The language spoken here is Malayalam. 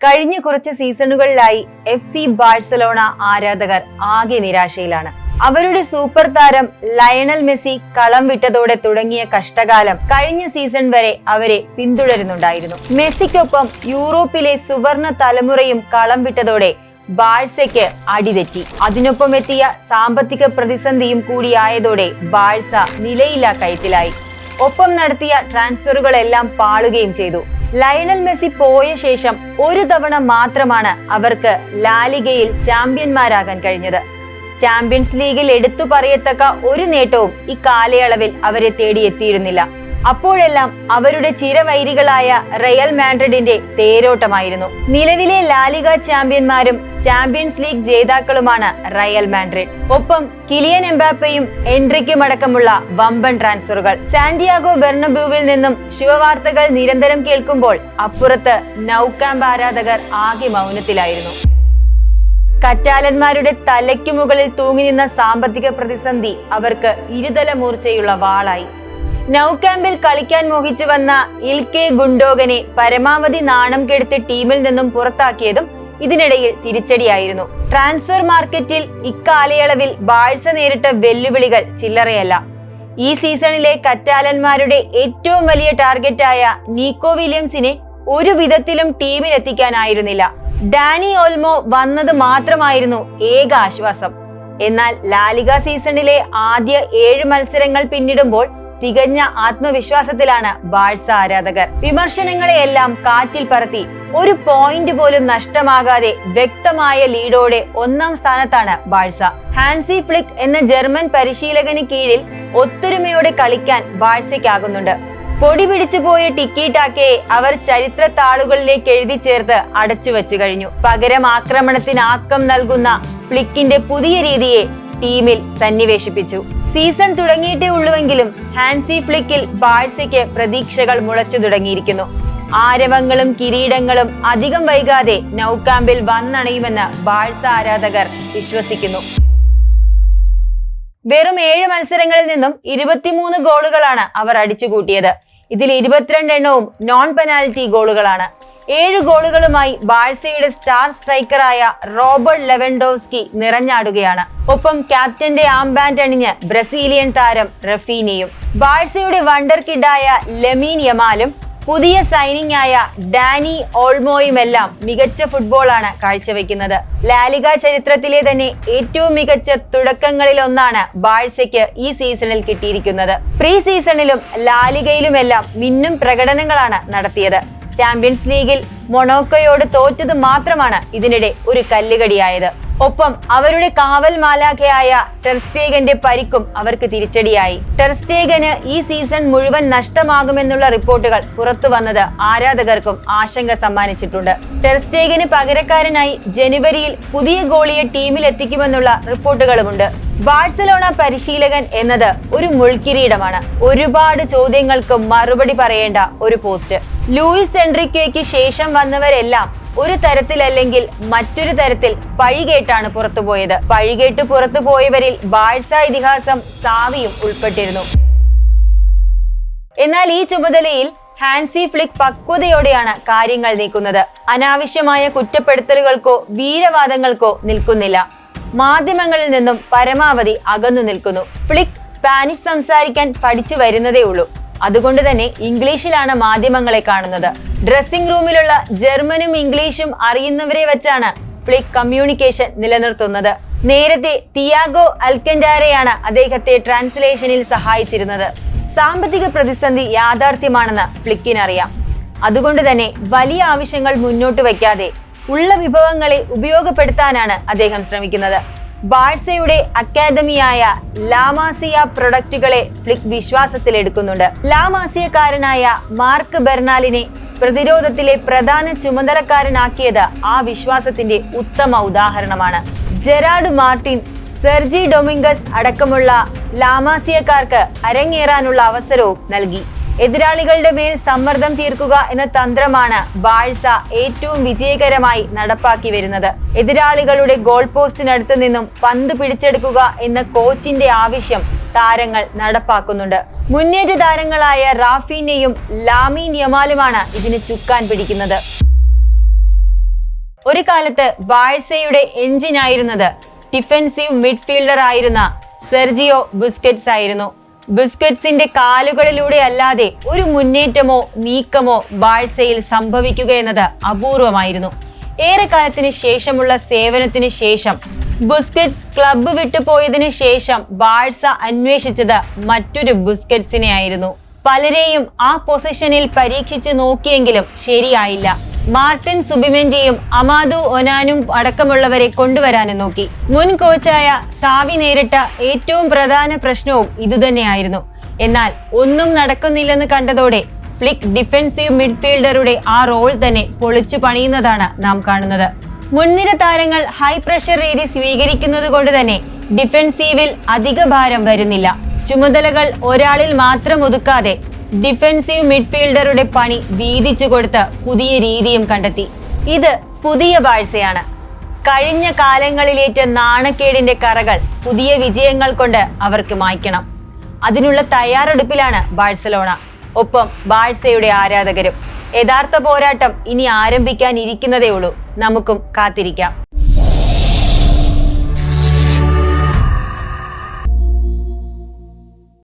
കഴിഞ്ഞ കുറച്ച് സീസണുകളിലായി FC ബാഴ്സലോണ ആരാധകർ ആകെ നിരാശയിലാണ്. അവരുടെ സൂപ്പർ താരം ലയണൽ മെസ്സി കളം വിട്ടതോടെ തുടങ്ങിയ കഷ്ടകാലം കഴിഞ്ഞ സീസൺ വരെ അവരെ പിന്തുടരുന്നുണ്ടായിരുന്നു. മെസ്സിക്കൊപ്പം യൂറോപ്പിലെ സുവർണ തലമുറയും കളം വിട്ടതോടെ ബാഴ്സയ്ക്ക് അടിതെറ്റി. അതിനൊപ്പം എത്തിയ സാമ്പത്തിക പ്രതിസന്ധിയും കൂടിയായതോടെ ബാഴ്സ നിലയില്ലാ കയത്തിലായി. ഒപ്പം നടത്തിയ ട്രാൻസ്ഫറുകളെല്ലാം പാളുകയും ചെയ്തു. ലയണൽ മെസ്സി പോയ ശേഷം ഒരു തവണ മാത്രമാണ് അവർക്ക് ലാലിഗയിൽ ചാമ്പ്യന്മാരാകാൻ കഴിഞ്ഞത്. ചാമ്പ്യൻസ് ലീഗിൽ എടുത്തു പറയത്തക്ക ഒരു നേട്ടവും ഇക്കാലയളവിൽ അവരെ തേടിയെത്തിയിരുന്നില്ല. അപ്പോഴെല്ലാം അവരുടെ ചിരവൈരികളായ റയൽ മാഡ്രിഡിന്റെ തേരോട്ടമായിരുന്നു. നിലവിലെ ലാലിഗ ചാമ്പ്യന്മാരും ചാമ്പ്യൻസ് ലീഗ് ജേതാക്കളുമാണ് റയൽ മാഡ്രിഡ്. ഒപ്പം കിലിയൻ എംബാപ്പയും എൻട്രിക്കും അടക്കമുള്ള വമ്പൻ ട്രാൻസ്ഫറുകൾ. സാന്റിയാഗോ ബെർണബ്യൂവിൽ നിന്നും ശുഭവാർത്തകൾ നിരന്തരം കേൾക്കുമ്പോൾ അപ്പുറത്ത് നൗ കാമ്പ് ആരാധകർ ആകെ മൗനത്തിലായിരുന്നു. കറ്റാലന്മാരുടെ തലയ്ക്കു മുകളിൽ തൂങ്ങി നിന്ന സാമ്പത്തിക പ്രതിസന്ധി അവർക്ക് ഇരുതല മൂർച്ചയുള്ള വാളായി. നൗ കാമ്പിൽ കളിക്കാൻ മോഹിച്ചു വന്ന ഇൽക്കെ ഗുണ്ടോഗനെ പരമാവധി നാണം കെടുത്ത് ടീമിൽ നിന്നും പുറത്താക്കിയതും ഇതിനിടയിൽ തിരിച്ചടിയായിരുന്നു. ട്രാൻസ്ഫർ മാർക്കറ്റിൽ ഇക്കാലയളവിൽ ബാഴ്സ നേരിട്ട വെല്ലുവിളികൾ ചില്ലറയല്ല. ഈ സീസണിലെ കറ്റാലന്മാരുടെ ഏറ്റവും വലിയ ടാർഗറ്റായ നീക്കോ വില്യംസിനെ ഒരു വിധത്തിലും ടീമിലെത്തിക്കാനായിരുന്നില്ല. ഡാനി ഓൾമോ വന്നത് മാത്രമായിരുന്നു ഏക ആശ്വാസം. എന്നാൽ ലാലിഗ സീസണിലെ ആദ്യ 7 മത്സരങ്ങൾ പിന്നിടുമ്പോൾ തികഞ്ഞ ആത്മവിശ്വാസത്തിലാണ് ബാഴ്സ ആരാധകർ. വിമർശനങ്ങളെയെല്ലാം കാറ്റിൽ പറത്തി ഒരു പോയിന്റ് പോലും നഷ്ടമാകാതെ വ്യക്തമായ ലീഡോടെ 1ാം സ്ഥാനത്താണ് ബാഴ്സ. ഹാൻസി ഫ്ലിക്ക് എന്ന ജർമ്മൻ പരിശീലകന് കീഴിൽ ഒത്തൊരുമയോടെ കളിക്കാൻ ബാഴ്സയ്ക്കാകുന്നുണ്ട്. പൊടി പിടിച്ചു പോയ ടിക്കി ടാക്കയെ അവർ ചരിത്ര താളുകളിലേക്ക് എഴുതി ചേർത്ത് അടച്ചു വെച്ചു കഴിഞ്ഞു. പകരം ആക്രമണത്തിന് ആക്കം നൽകുന്ന ഫ്ലിക്കിന്റെ പുതിയ രീതിയെ ടീമിൽ സന്നിവേശിപ്പിച്ചു. സീസൺ തുടങ്ങിയിട്ടേ ഉള്ളുവെങ്കിലും ഹാൻസി ഫ്ലിക്കിൽ ബാഴ്സയ്ക്ക് പ്രതീക്ഷകൾ മുളച്ചു തുടങ്ങിയിരിക്കുന്നു. ആരവങ്ങളും കിരീടങ്ങളും അധികം വൈകാതെ നൗ കാമ്പിൽ വന്നണയുമെന്ന് ബാഴ്സ ആരാധകർ വിശ്വസിക്കുന്നു. വെറും 7 മത്സരങ്ങളിൽ നിന്നും 23 ഗോളുകളാണ് അവർ അടിച്ചുകൂട്ടിയത്. ഇതിൽ 22 എണ്ണവും നോൺ പെനാൽറ്റി ഗോളുകളാണ്. 7 ഗോളുകളുമായി ബാഴ്സയുടെ സ്റ്റാർ സ്ട്രൈക്കറായ റോബർട്ട് ലെവൻഡോവ്സ്കി നിറഞ്ഞാടുകയാണ്. ഒപ്പം ക്യാപ്റ്റന്റെ ആംബാൻഡ് അണിഞ്ഞ് ബ്രസീലിയൻ താരം റഫീനിയും. ബാഴ്സയുടെ വണ്ടർ കിഡായ ലമീൻ യമാലും പുതിയ സൈനിങ് ആയ ഡാനി ഓൾമോയുമെല്ലാം മികച്ച ഫുട്ബോളാണ് കാഴ്ചവെക്കുന്നത്. ലാലിഗ ചരിത്രത്തിലെ തന്നെ ഏറ്റവും മികച്ച തുടക്കങ്ങളിലൊന്നാണ് ബാഴ്സയ്ക്ക് ഈ സീസണിൽ കിട്ടിയിരിക്കുന്നത്. പ്രീ സീസണിലും ലാലിഗയിലുമെല്ലാം മിന്നും പ്രകടനങ്ങളാണ് നടത്തിയത്. ചാമ്പ്യൻസ് ലീഗിൽ മൊണോക്കോയോട് തോറ്റത് മാത്രമാണ് ഇതിനിടെ ഒരു കല്ലുകടിയായത്. ഒപ്പം അവരുടെ കാവൽ മാലാഖയായ ടെർ സ്റ്റേഗന്റെ പരിക്കും അവർക്ക് തിരിച്ചടിയായി. ടെർ സ്റ്റേഗന് ഈ സീസൺ മുഴുവൻ നഷ്ടമാകുമെന്നുള്ള റിപ്പോർട്ടുകൾ പുറത്തു വന്നത് ആരാധകർക്കും ആശങ്ക സമ്മാനിച്ചിട്ടുണ്ട്. ടെർ സ്റ്റേഗന് പകരക്കാരനായി ജനുവരിയിൽ പുതിയ ഗോളിയെ ടീമിൽ എത്തിക്കുമെന്നുള്ള റിപ്പോർട്ടുകളുമുണ്ട്. ബാഴ്സലോണ പരിശീലകൻ എന്നത് ഒരു മുൾക്കിരീടമാണ്. ഒരുപാട് ചോദ്യങ്ങൾക്ക് മറുപടി പറയേണ്ട ഒരു പോസ്റ്റ്. ലൂയിസ് എൻറിക്കോയ്ക്ക് ശേഷം വന്നവരെല്ലാം ഒരു തരത്തിലല്ലെങ്കിൽ മറ്റൊരു തരത്തിൽ പഴികേട്ടാണ് പുറത്തുപോയത്. പഴികേട്ട് പുറത്തുപോയവരിൽ ബാഴ്സ ഇതിഹാസം സാവിയും ഉൾപ്പെട്ടിരുന്നു. എന്നാൽ ഈ ചുമതലയിൽ ഹാൻസി ഫ്ലിക്ക് പക്വതയോടെയാണ് കാര്യങ്ങൾ നീക്കുന്നത്. അനാവശ്യമായ കുറ്റപ്പെടുത്തലുകൾക്കോ വീരവാദങ്ങൾക്കോ നിൽക്കുന്നില്ല. മാധ്യമങ്ങളിൽ നിന്നും പരമാവധി അകന്നു നിൽക്കുന്നു. ഫ്ലിക്ക് സ്പാനിഷ് സംസാരിക്കാൻ പഠിച്ചു വരുന്നതേ ഉള്ളൂ. അതുകൊണ്ട് തന്നെ ഇംഗ്ലീഷിലാണ് മാധ്യമങ്ങളെ കാണുന്നത്. ഡ്രസ്സിംഗ് റൂമിലുള്ള ജർമ്മനും ഇംഗ്ലീഷും അറിയുന്നവരെ വെച്ചാണ് ഫ്ലിക്ക് കമ്മ്യൂണിക്കേഷൻ നിലനിർത്തുന്നത്. നേരത്തെ തിയാഗോ അൽക്കൻഡാരയാണ് അദ്ദേഹത്തെ ട്രാൻസ്ലേഷനിൽ സഹായിച്ചിരുന്നത്. സാമ്പത്തിക പ്രതിസന്ധി യാഥാർത്ഥ്യമാണെന്ന് ഫ്ലിക്കിനറിയാം. അതുകൊണ്ട് തന്നെ വലിയ ആവശ്യങ്ങൾ മുന്നോട്ട് വയ്ക്കാതെ ഉള്ള വിഭവങ്ങളെ ഉപയോഗപ്പെടുത്താനാണ് അദ്ദേഹം ശ്രമിക്കുന്നത്. ബാഴ്സയുടെ അക്കാദമിയായ ലാമാസിയ പ്രൊഡക്റ്റുകളെ ഫ്ലിക്ക് വിശ്വാസത്തിലെടുക്കുന്നുണ്ട്. ലാമാസിയക്കാരനായ മാർക്ക് ബെർണാലിനെ പ്രതിരോധത്തിലെ പ്രധാന ചുമതലക്കാരനാക്കിയത് ആ വിശ്വാസത്തിന്റെ ഉത്തമ ഉദാഹരണമാണ്. ജെറാഡ് മാർട്ടിൻ, സെർജി ഡൊമിംഗസ് അടക്കമുള്ള ലാമാസിയക്കാർക്ക് അരങ്ങേറാനുള്ള അവസരവും നൽകി. എതിരാളികളുടെ മേൽ സമ്മർദ്ദം തീർക്കുക എന്ന തന്ത്രമാണ് ബാഴ്സ ഏറ്റവും വിജയകരമായി നടപ്പാക്കി വരുന്നത്. എതിരാളികളുടെ ഗോൾ പോസ്റ്റിനടുത്ത് നിന്നും പന്ത് പിടിച്ചെടുക്കുക എന്ന കോച്ചിന്റെ ആവശ്യം താരങ്ങൾ നടപ്പാക്കുന്നുണ്ട്. മുന്നേറ്റ താരങ്ങളായ റാഫീനയും ലാമീൻ യമാലുമാണ് ഇതിന് ചുക്കാൻ പിടിക്കുന്നത്. ഒരു കാലത്ത് ബാഴ്സയുടെ എഞ്ചിനായിരുന്നത് ഡിഫൻസീവ് മിഡ്ഫീൽഡർ ആയിരുന്ന സെർജിയോ ബുസ്കറ്റ്സ് ആയിരുന്നു. ബുസ്കറ്റ്സിന്റെ കാലുകളിലൂടെ അല്ലാതെ ഒരു മുന്നേറ്റമോ നീക്കമോ ബാഴ്സയിൽ സംഭവിക്കുക എന്നത് അപൂർവമായിരുന്നു. ഏറെക്കാലത്തിന് ശേഷമുള്ള സേവനത്തിന് ശേഷം ബുസ്കറ്റ്സ് ക്ലബ്ബ് വിട്ടുപോയതിനു ശേഷം ബാഴ്സ അന്വേഷിച്ചത് മറ്റൊരു ബുസ്കറ്റ്സിനെ ആയിരുന്നു. പലരെയും ആ പൊസിഷനിൽ പരീക്ഷിച്ചു നോക്കിയെങ്കിലും ശരിയായില്ല. മാർട്ടിൻ സുബിമെന്റെയും അമാദു ഒനാനും അടക്കമുള്ളവരെ കൊണ്ടുവരാനും നോക്കി. മുൻ കോച്ചായ സാവി നേരിട്ട ഏറ്റവും പ്രധാന പ്രശ്നവും ഇതുതന്നെയായിരുന്നു. എന്നാൽ ഒന്നും നടക്കുന്നില്ലെന്ന് കണ്ടതോടെ ഫ്ലിക്ക് ഡിഫൻസീവ് മിഡ്ഫീൽഡറുടെ ആ റോൾ തന്നെ പൊളിച്ചു പണിയുന്നതാണ് നാം കാണുന്നത്. മുൻനിര താരങ്ങൾ ഹൈ പ്രഷർ രീതി സ്വീകരിക്കുന്നത് കൊണ്ട് തന്നെ ഡിഫൻസീവിൽ അധിക ഭാരം വരുന്നില്ല. ചുമതലകൾ ഒരാളിൽ മാത്രം ഒതുക്കാതെ ഡിഫൻസീവ് മിഡ്ഫീൽഡറുടെ പണി വീതിച്ചു കൊടുത്ത് പുതിയ രീതിയും കണ്ടെത്തി. ഇത് പുതിയ ബാഴ്സയാണ്. കഴിഞ്ഞ കാലങ്ങളിലേറ്റ നാണക്കേടിന്റെ കറകൾ പുതിയ വിജയങ്ങൾ കൊണ്ട് അവർക്ക് മായ്ക്കണം. അതിനുള്ള തയ്യാറെടുപ്പിലാണ് ബാഴ്സലോണ, ഒപ്പം ബാഴ്സയുടെ ആരാധകരും. യഥാർത്ഥ പോരാട്ടം ഇനി ആരംഭിക്കാനിരിക്കുന്നതേ ഉള്ളൂ. നമുക്കും കാത്തിരിക്കാം.